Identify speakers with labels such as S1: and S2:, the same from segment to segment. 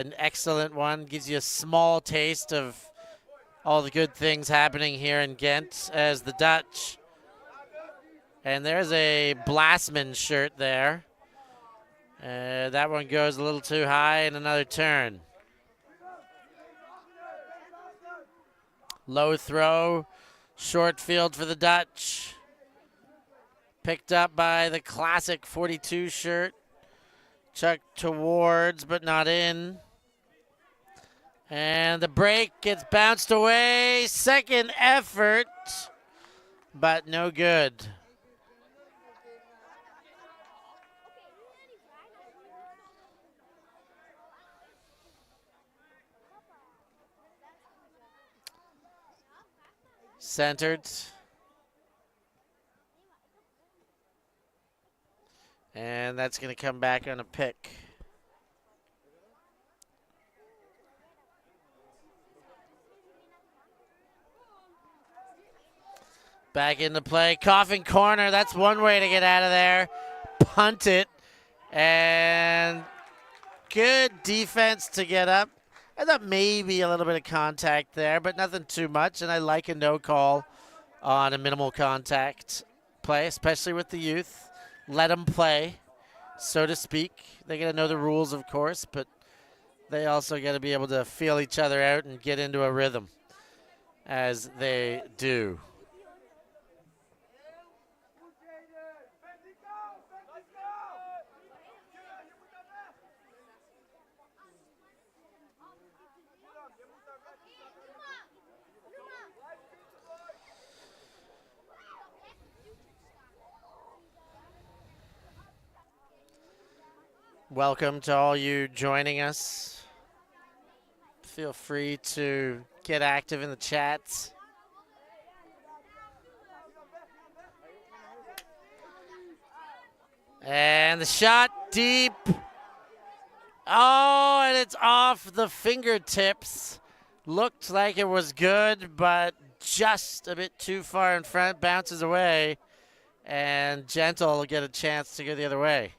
S1: An excellent one. Gives you a small taste of all the good things happening here in Ghent as the Dutch. And there's a Blastman shirt there. That one goes a little too high and another turn. Low throw, short field for the Dutch. Picked up by the classic 42 shirt. Chucked towards, but not in. And the break gets bounced away. Second effort, but no good. Centered. And that's going to come back on a pick. Back into play. Coffin corner. That's one way to get out of there. Punt it. And good defense to get up. I thought maybe a little bit of contact there, but nothing too much. And I like a no call on a minimal contact play, especially with the youth. Let them play, so to speak. They got to know the rules, of course, but they also got to be able to feel each other out and get into a rhythm as they do. Welcome to all you joining us. Feel free to get active in the chats. And the shot deep. Oh, and it's off the fingertips. Looked like it was good, but just a bit too far in front. Bounces away. And Gentle will get a chance to go the other way.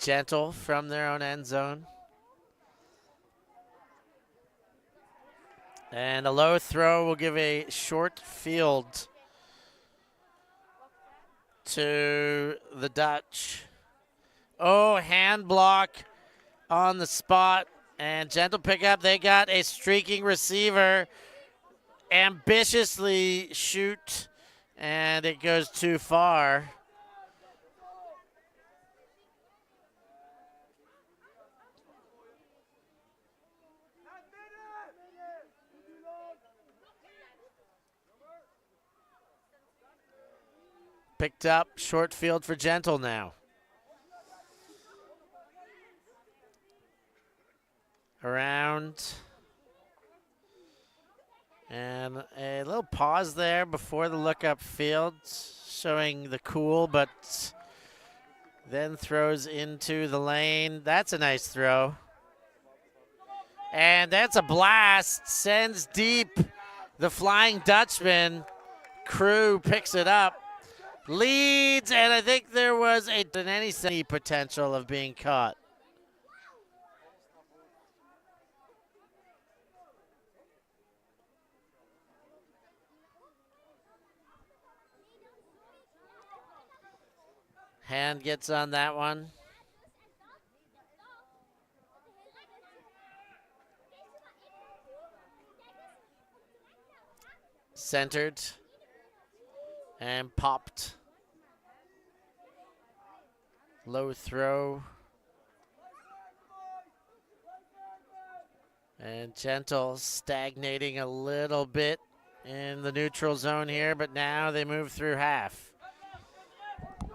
S1: Gentle from their own end zone. And a low throw will give a short field to the Dutch. Oh, hand block on the spot. And Gentle pickup. They got a streaking receiver. Ambitiously shoot. And it goes too far. Picked up, short field for Gentle now. Around. And a little pause there before the look-up field, showing the cool, but then throws into the lane. That's a nice throw. And that's a blast, sends deep. The Flying Dutchman crew picks it up. Leads, and I think there was any potential of being caught. Hand gets on that one. Centered and popped. Low throw. And Gentle stagnating a little bit in the neutral zone here, but now they move through half.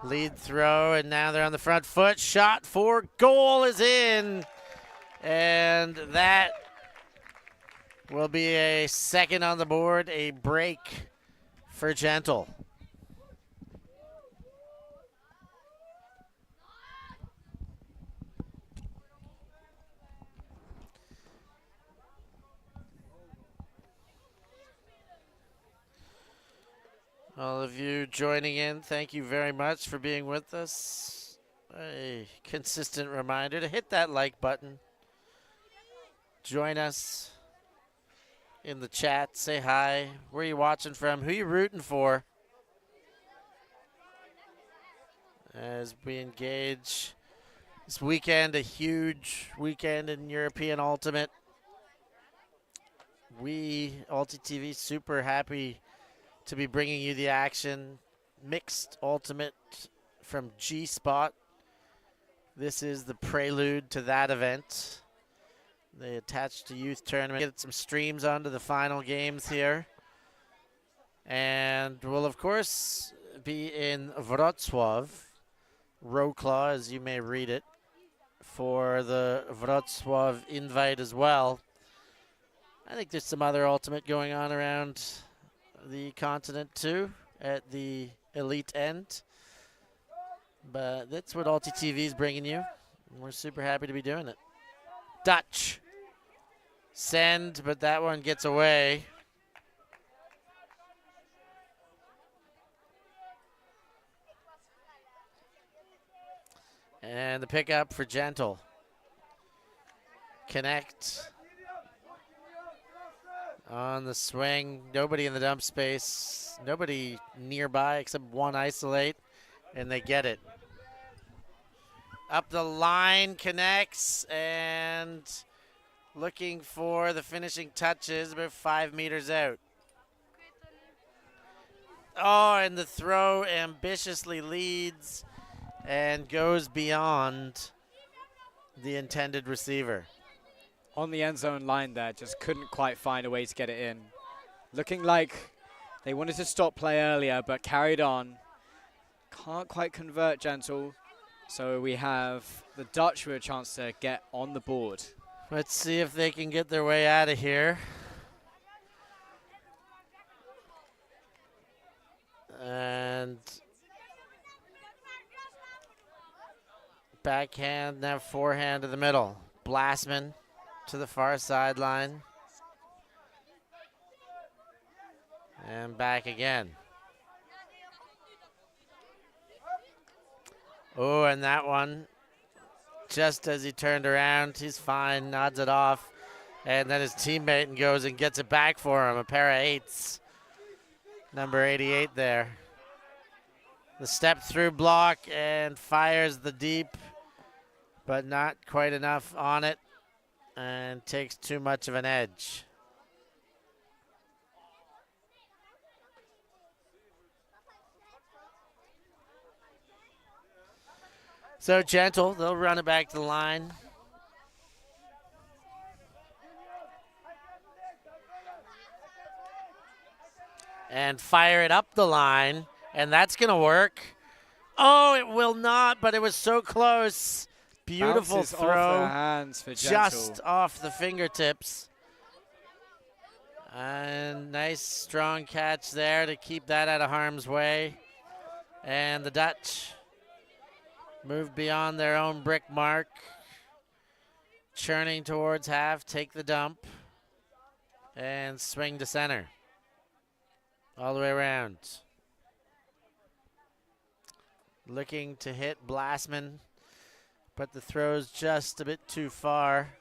S1: Lead throw, and now they're on the front foot. Shot for goal is in. And that will be a second on the board, a break for Gentle. All of you joining in, thank you very much for being with us. A consistent reminder to hit that like button. Join us in the chat. Say hi. Where are you watching from? Who are you rooting for? As we engage this weekend, a huge weekend in European Ultimate. We, ulti.TV, super happy to be bringing you the action. Mixed Ultimate from G-Spot. This is the prelude to that event. They attached a youth tournament. Get some streams onto the final games here. And we'll, of course, be in Wrocław, Wrocław, as you may read it, for the Wrocław invite as well. I think there's some other Ultimate going on around the continent too, at the elite end. But that's what ulti.TV is bringing you. And we're super happy to be doing it. Dutch. Send, but that one gets away. And the pickup for Gentle. Connect. On the swing. Nobody in the dump space. Nobody nearby except one isolate. And they get it. Up the line, connects, and looking for the finishing touches, about 5 meters out. Oh, and the throw ambitiously leads and goes beyond the intended receiver.
S2: On the end zone line there, just couldn't quite find a way to get it in. Looking like they wanted to stop play earlier, but carried on. Can't quite convert Gentle. So we have the Dutch with a chance to get on the board.
S1: Let's see if they can get their way out of here. And backhand, now forehand to the middle. Blastman to the far sideline. And back again. Oh, and that one, just as he turned around, he's fine, nods it off. And then his teammate goes and gets it back for him, a pair of 8s. Number 88 there. The step through block and fires the deep, but not quite enough on it, and takes too much of an edge. So Gentle, they'll run it back to the line. And fire it up the line, and that's gonna work. Oh, it will not, but it was so close. Beautiful
S2: Bounces
S1: throw.
S2: off the hands for Gentle.
S1: Just off the fingertips. And nice strong catch there to keep that out of harm's way. And the Dutch move beyond their own brick mark. Churning towards half, take the dump, and swing to center. All the way around. Looking to hit Blastman, but the throw's just a bit too far.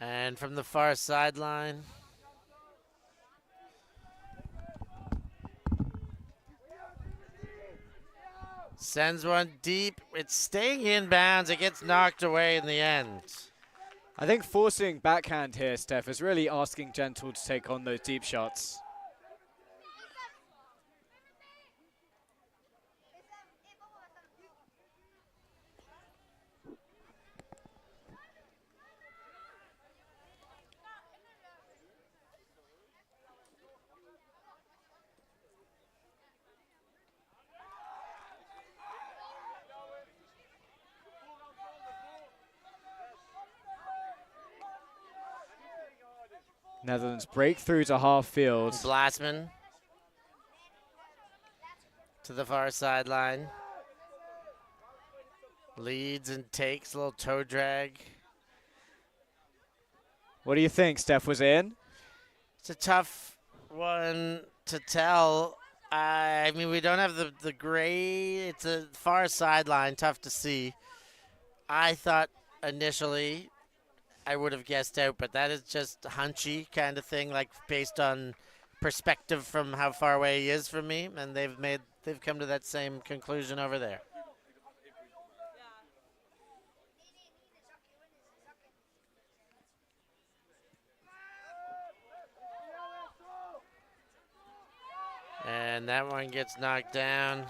S1: And from the far sideline, sends one deep. It's staying inbounds. It gets knocked away in the end.
S2: I think forcing backhand here, Steph, is really asking Gentle to take on those deep shots. Netherlands break through to half field.
S1: Blastman. to the far sideline. Leads and takes, a little toe drag.
S2: What do you think, Steph? Was it in?
S1: It's a tough one to tell. I mean, we don't have the gray. It's a far sideline, tough to see. I thought initially I would have guessed out, but that is just hunchy kind of thing, like based on perspective from how far away he is from me, and they've come to that same conclusion over there. And that one gets knocked down.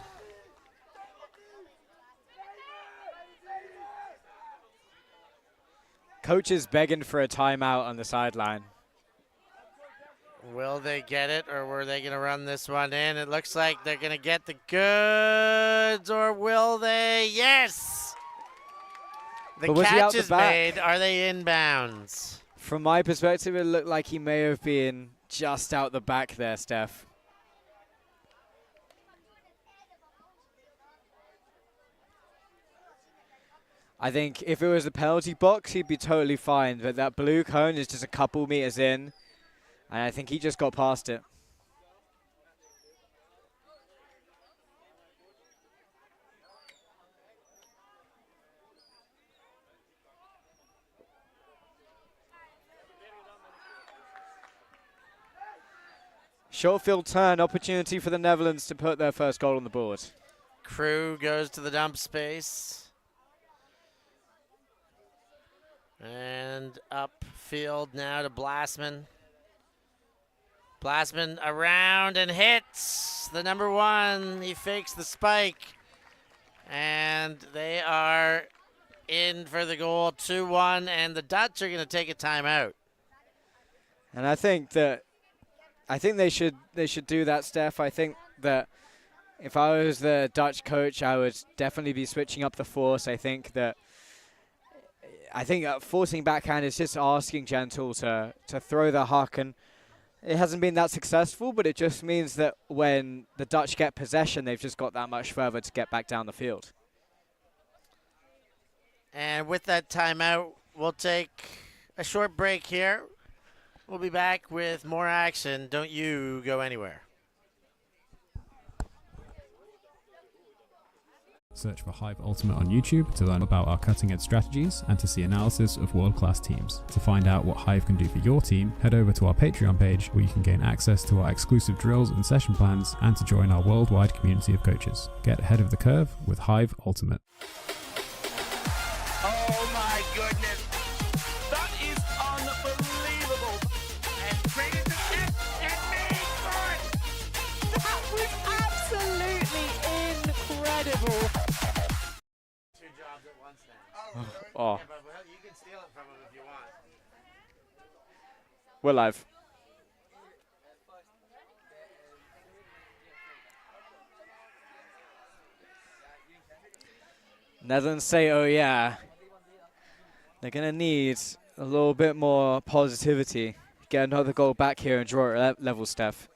S2: Coach is begging for a timeout on the sideline.
S1: Will they get it, or were they going to run this one in? It looks like they're going to get the goods, or will they? Yes! The catch is made. Are they inbounds?
S2: From my perspective, it looked like he may have been just out the back there, Steph. I think if it was the penalty box, he'd be totally fine, but that blue cone is just a couple meters in, and I think he just got past it. Short field turn, opportunity for the Netherlands to put their first goal on the board.
S1: Crew goes to the dump space. And upfield now to Blasman. Blasman around and hits the number 1. He fakes the spike. And they are in for the goal, 2-1. And the Dutch are going to take a timeout.
S2: And I think they should do that, Steph. I think that if I was the Dutch coach, I would definitely be switching up the force. I think forcing backhand is just asking Gentle to throw the huck, and it hasn't been that successful, but it just means that when the Dutch get possession, they've just got that much further to get back down the field.
S1: And with that timeout, we'll take a short break here. We'll be back with more action. Don't you go anywhere.
S3: Search for Hive Ultimate on YouTube to learn about our cutting-edge strategies and to see analysis of world-class teams. To find out what Hive can do for your team, head over to our Patreon page where you can gain access to our exclusive drills and session plans and to join our worldwide community of coaches. Get ahead of the curve with Hive Ultimate.
S4: Oh my goodness, that is unbelievable. And traded the net and made for it.
S5: That was absolutely incredible.
S2: Oh.
S1: Yeah, but you can steal it from him if you want.
S2: We're live. Netherlands say, oh yeah. They're going to need a little bit more positivity. Get another goal back here and draw it at level, Steph.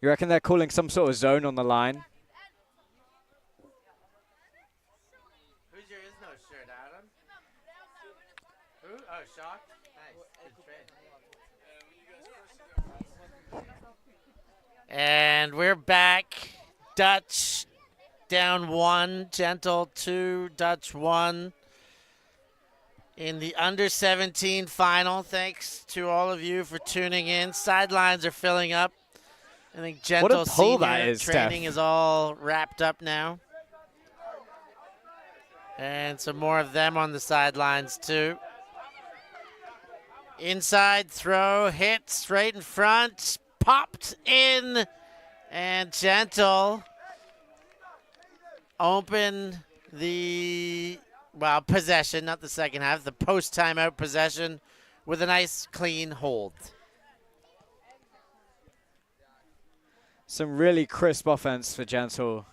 S2: You reckon they're calling some sort of zone on the line?
S1: Who's your Isno shirt, Adam? Who? Oh, Shocked? Nice. Good trade. And we're back. Dutch down 1, Gentle 2, Dutch 1. In the under-17 final, thanks to all of you for tuning in. Sidelines are filling up. I think Gentle senior training is all wrapped up now. And some more of them on the sidelines too. Inside throw, hit straight in front, popped in, and Gentle open the, well, possession, not the second half, the post-timeout possession with a nice clean hold.
S2: Some really crisp offense for Gentle.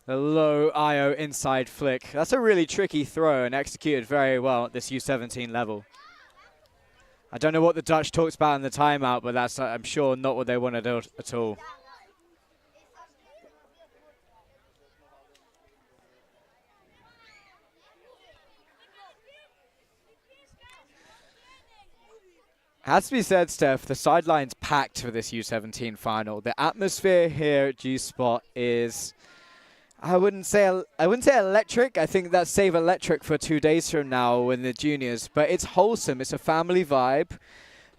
S2: The low IO inside flick. That's a really tricky throw and executed very well at this U17 level. I don't know what the Dutch talked about in the timeout, but that's, I'm sure, not what they wanted at all. Has to be said, Steph, the sideline's packed for this U17 final. The atmosphere here at G-Spot is, I wouldn't say electric. I think that's save electric for 2 days from now in the juniors. But it's wholesome. It's a family vibe.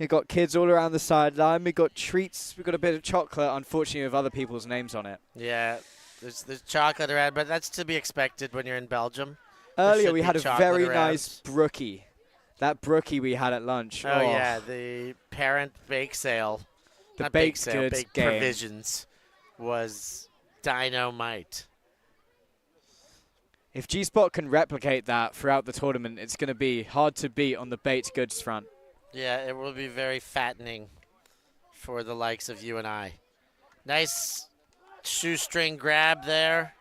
S2: You've got kids all around the sideline. We've got treats. We've got a bit of chocolate, unfortunately, with other people's names on it.
S1: Yeah, there's chocolate around, but that's to be expected when you're in Belgium.
S2: Earlier, we had a very nice brookie. That brookie we had at lunch.
S1: Oh, yeah, the parent bake sale.
S2: The
S1: Not
S2: baked
S1: sale,
S2: goods
S1: baked
S2: game.
S1: provisions was dynamite.
S2: If G-Spot can replicate that throughout the tournament, it's going to be hard to beat on the baked goods front.
S1: Yeah, it will be very fattening for the likes of you and I. Nice shoestring grab there.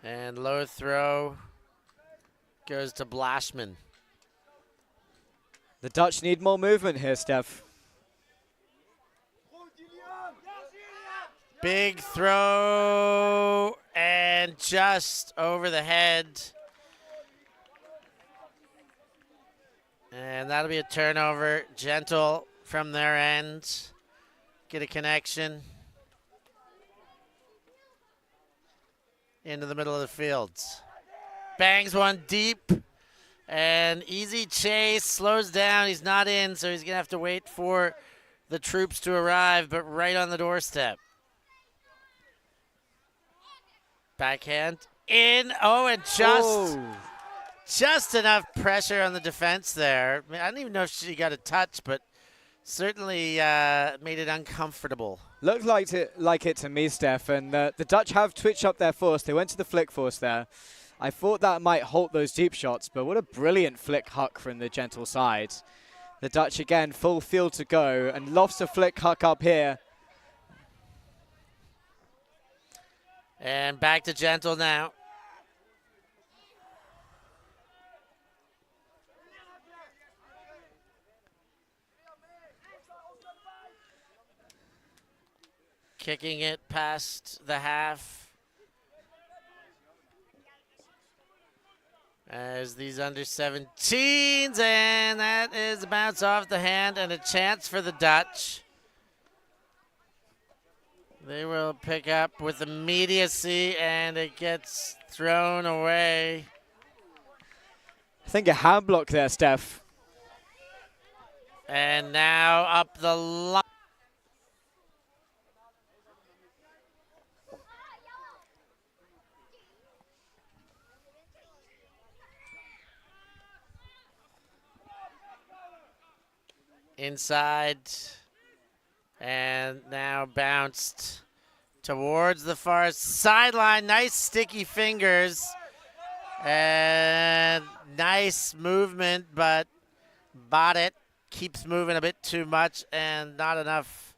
S1: And low throw goes to Blashman.
S2: The Dutch need more movement here, Steph.
S1: Big throw and just over the head. And that'll be a turnover. Gentle from their end. Get a connection. Into the middle of the field. Bangs one deep. And easy chase. Slows down. He's not in, so he's going to have to wait for the troops to arrive, but right on the doorstep. Backhand. In. Oh, and just enough pressure on the defense there. I, mean, I don't even know if she got a touch, but certainly made it uncomfortable.
S2: Looked like it to me, Steph, and the Dutch have twitched up their force. They went to the flick force there. I thought that might halt those deep shots, but what a brilliant flick huck from the Gentle side. The Dutch, again, full field to go, and lofts a flick huck up here.
S1: And back to Gentle now. Kicking it past the half. As these under 17s, and that is a bounce off the hand and a chance for the Dutch. They will pick up with immediacy, and it gets thrown away.
S2: I think a hand block there, Steph.
S1: And now up the line. Inside, and now bounced towards the far sideline. Nice sticky fingers and nice movement, but Bottet keeps moving a bit too much and not enough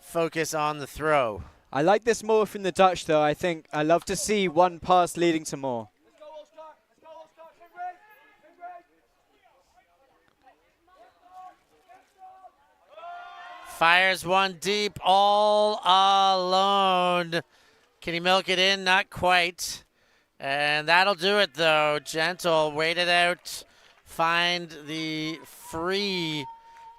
S1: focus on the throw.
S2: I like this more from the Dutch, though. I think I love to see one pass leading to more.
S1: Fires one deep, all alone. Can he milk it in? Not quite. And that'll do it, though. Gentle, wait it out, find the free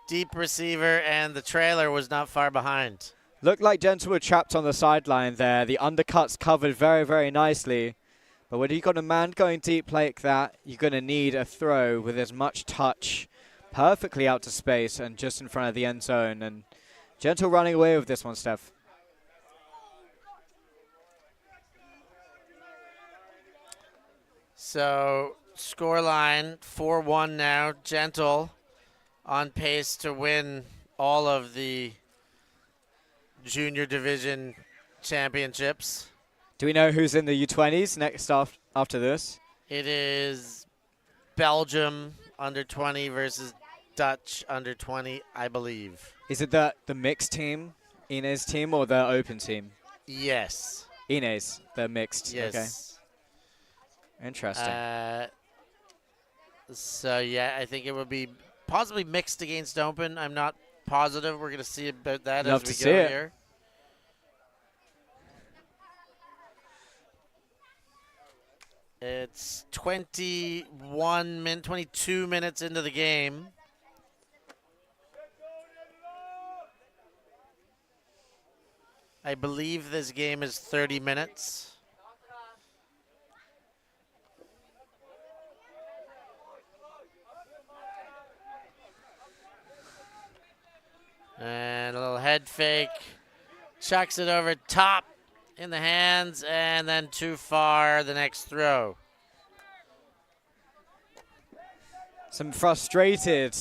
S1: deep receiver, and the trailer was not far behind.
S2: Looked like Gentle were trapped on the sideline there. The undercuts covered very, very nicely. But when you've got a man going deep like that, you're going to need a throw with as much touch perfectly out to space and just in front of the end zone. And Gentle running away with this one, Steph.
S1: So scoreline 4-1 now. Gentle on pace to win all of the junior division championships.
S2: Do we know who's in the U20s next after this?
S1: It is Belgium under 20 versus Dutch under 20, I believe.
S2: Is it the mixed team, Inez team, or the open team?
S1: Yes.
S2: Inez, the mixed.
S1: Yes.
S2: Okay. Interesting.
S1: So yeah, I think it would be possibly mixed against open. I'm not positive. We're going to see about that
S2: Love
S1: as
S2: to
S1: we
S2: see
S1: go
S2: it.
S1: here. It's 22 minutes into the game. I believe this game is 30 minutes. And a little head fake. Chucks it over top in the hands, and then too far the next throw.
S2: Some frustrated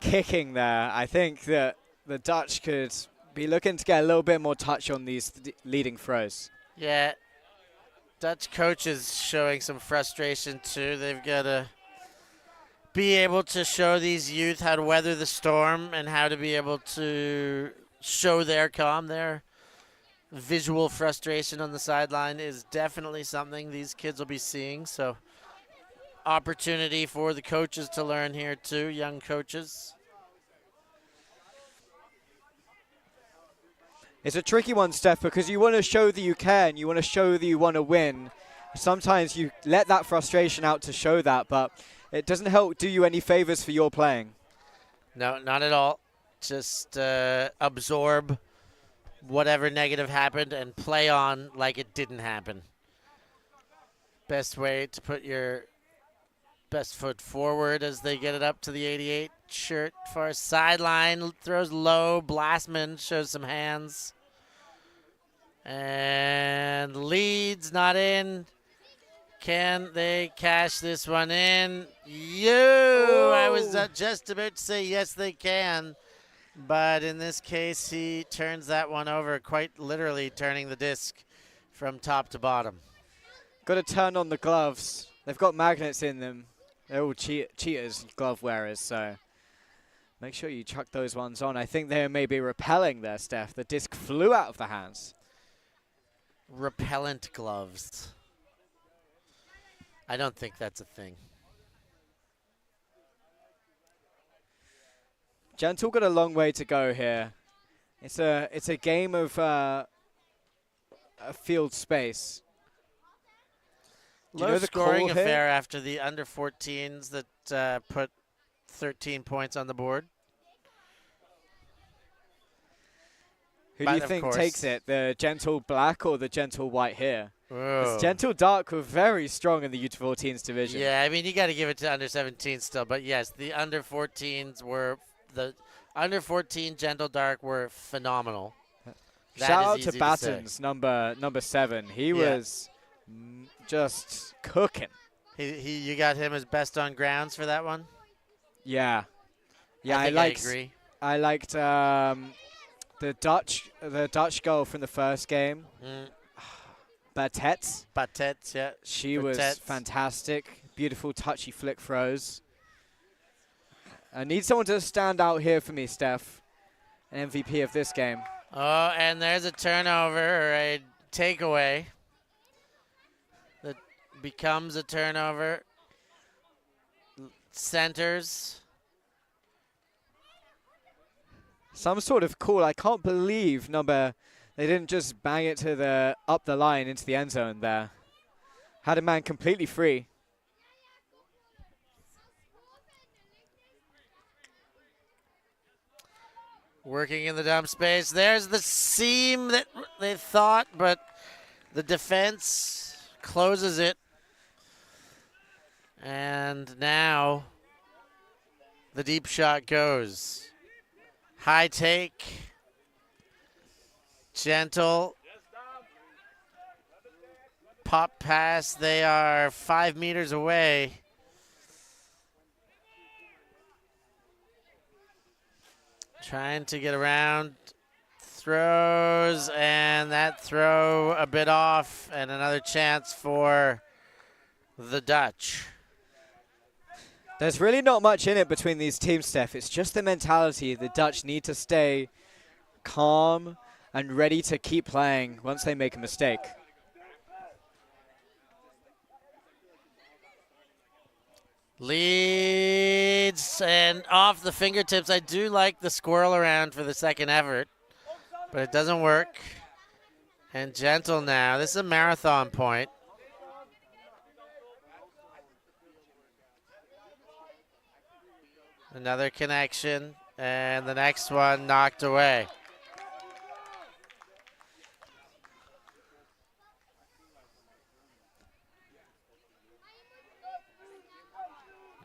S2: kicking there. I think that the Dutch could be looking to get a little bit more touch on these leading throws.
S1: Yeah, Dutch coaches showing some frustration too. They've got to be able to show these youth how to weather the storm and how to be able to show their calm. Their visual frustration on the sideline is definitely something these kids will be seeing. So opportunity for the coaches to learn here too, young coaches.
S2: It's a tricky one, Steph, because you want to show that you can, you want to show that you want to win. Sometimes you let that frustration out to show that, but it doesn't help do you any favors for your playing.
S1: No, not at all. Just absorb whatever negative happened and play on like it didn't happen. Best way to put your best foot forward as they get it up to the 88 shirt. Far sideline, throws low. Blastman shows some hands. And leads, not in. Can they cash this one in? I was just about to say yes, they can. But in this case, he turns that one over, quite literally turning the disc from top to bottom.
S2: Got to turn on the gloves. They've got magnets in them. They're all cheaters, glove wearers, so make sure you chuck those ones on. I think they may be repelling there, Steph. The disc flew out of the hands.
S1: Repellent gloves. I don't think that's a thing.
S2: Gentle got a long way to go here. It's a game of a field space.
S1: Low scoring affair after the under 14s that put 13 points on the board.
S2: Who do you think takes it, the Gentle Black or the Gentle White here? Because Gentle Dark were very strong in the U14s division.
S1: Yeah, I mean, you got to give it to under 17s still. But yes, the under 14s were, the under 14 Gentle Dark were phenomenal.
S2: Shout out to Battens, number 7. He was just cooking.
S1: You got him as best on grounds for that one?
S2: Yeah. Yeah,
S1: I agree.
S2: I liked the Dutch girl from the first game. Batets,
S1: yeah.
S2: She was fantastic. Beautiful touchy flick throws. I need someone to stand out here for me, Steph. An MVP of this game.
S1: Oh, and there's a turnover or a takeaway that becomes a turnover. Centers.
S2: Some sort of call. I can't believe they didn't just bang it to up the line into the end zone there. Had a man completely free.
S1: Working in the dump space. There's the seam that they thought, but the defense closes it. And now the deep shot goes. High take. Gentle. Pop pass. They are 5 meters away. Trying to get around. Throws, and that throw a bit off, and another chance for the Dutch.
S2: There's really not much in it between these teams, Steph. It's just the mentality. The Dutch need to stay calm and ready to keep playing once they make a mistake.
S1: Leads and off the fingertips. I do like the squirrel around for the second effort, but it doesn't work. And Gentle now. This is a marathon point. Another connection, and the next one knocked away.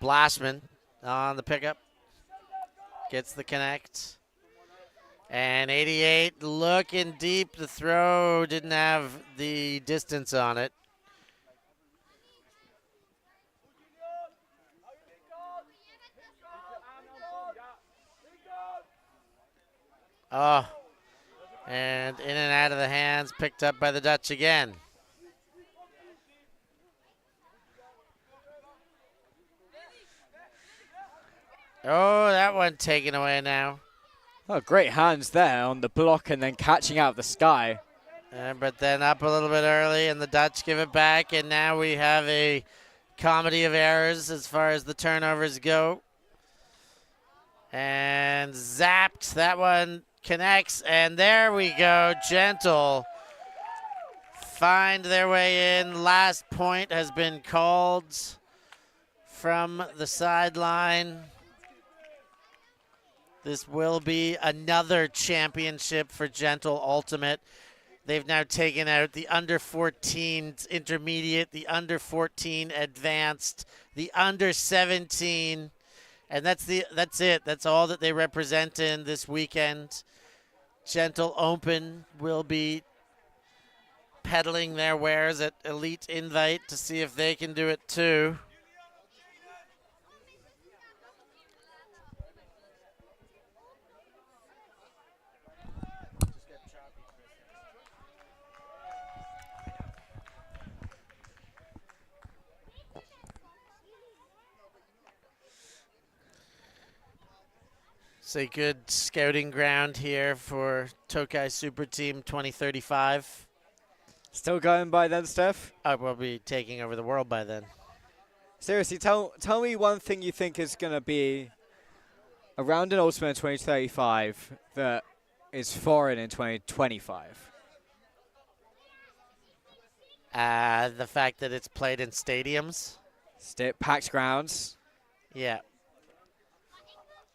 S1: Blashman on the pickup. Gets the connect. And 88 looking deep. The throw didn't have the distance on it. Oh, and in and out of the hands, picked up by the Dutch again. Oh, that one taken away now.
S2: Oh, great hands there on the block and then catching out of the sky.
S1: But then up a little bit early, and the Dutch give it back, and now we have a comedy of errors as far as the turnovers go. And zapped, that one connects, and there we go. Gentle find their way in. Last point has been called from the sideline. This will be another championship for Gentle Ultimate. They've now taken out the under 14 intermediate, the under 14 advanced, the under 17, and that's it. That's all that they represent in this weekend. Gentle Open will be peddling their wares at Elite Invite to see if they can do it too. It's a good scouting ground here for Tokai Super Team 2035.
S2: Still going by then, Steph?
S1: I will be taking over the world by then.
S2: Seriously, tell me one thing you think is going to be around an Ultimate in 2035 that is foreign in 2025.
S1: The fact that it's played in stadiums.
S2: Packed grounds.
S1: Yeah.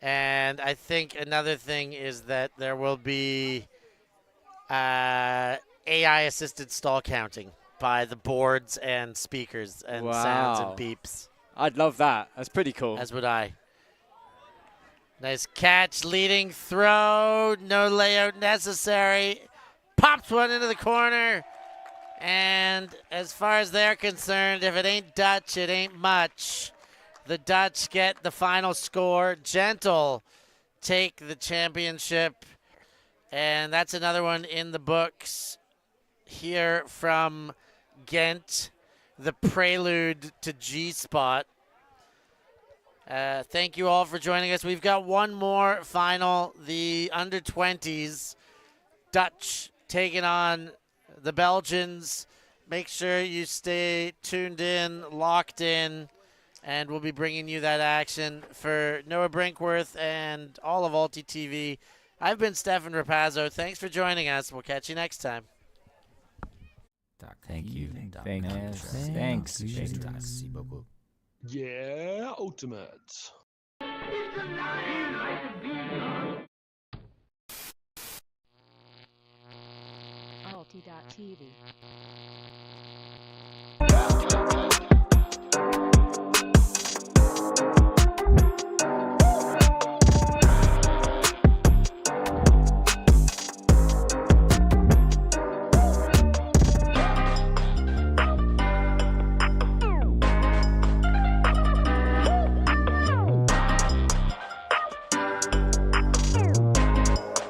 S1: And I think another thing is that there will be AI-assisted stall counting by the boards and speakers and sounds and beeps.
S2: I'd love that. That's pretty cool.
S1: As would I. Nice catch, leading throw, no layout necessary. Pops one into the corner. And as far as they're concerned, if it ain't Dutch, it ain't much. The Dutch get the final score. Gentle take the championship. And that's another one in the books here from Ghent, the prelude to G-Spot. Thank you all for joining us. We've got one more final, the under-20s. Dutch taking on the Belgians. Make sure you stay tuned in, locked in, and we'll be bringing you that action. For Noah Brinkworth and all of ulti.TV, I've been Stefan Rapazzo. Thanks for joining us. We'll catch you next time.
S6: Thank you.
S7: Thanks.
S6: Yeah, Ultimate.
S5: ulti.TV.